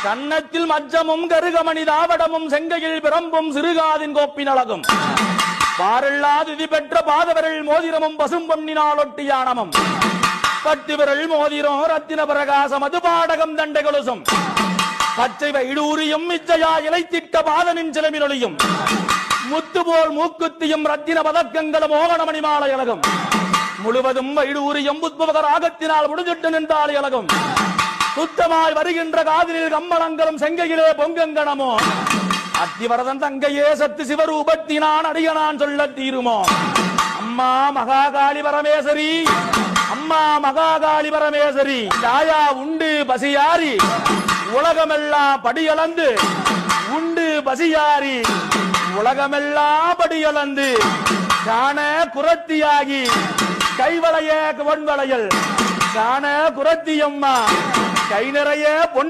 கன்னத்தில் மச்சமும் கருகமணி தாவடமும் செங்கையில் பிரம்பும் சிறுகாதின் கோப்பின் அழகும் பாரெல்லா திதி பெற்ற பாதவரல் மோதிரமும் பசும் பொன்னினால் ஒட்டியானமும் பட்டு விரல் மோதிரம் ரத்தின பிரகாசம் அது பாடகம் தண்டை கொலுசும் பச்சை வைடூரியும் இச்சையா இலைத்திட்ட பாதனின் சிலமினொலியும் முத்து போல் மூக்குத்தியும் ரத்தின பதக்கங்களும் மோகனமணி மாலை அழகும் முழுவதும் வைடூரியும் புத்பவக ராகத்தினால் முடிஞ்சிட்டு நின்றால் அழகும் சுத்தமாய் வருகின்ற காதலில் கம்மளங்களும் செங்கையிலே பொங்கங்கணமோ அத்திவரதன் தங்கையே சத்து சிவரூபத்தினான் அடியனான் சொல்ல தீருமோ அம்மா மகாகாளி பரமேஸ்வரி அம்மா மகாகாளி பரமேஸ்வரி தாயா உண்டு பசியாரி உலகமெல்லாம் படியளந்து உண்டு பசியாரி உலகமெல்லாம் படியளந்து காண குரத்தியாகி கைவளைய பொன்வளையல் காண குரத்தியம்மா கை நிறைய பொன்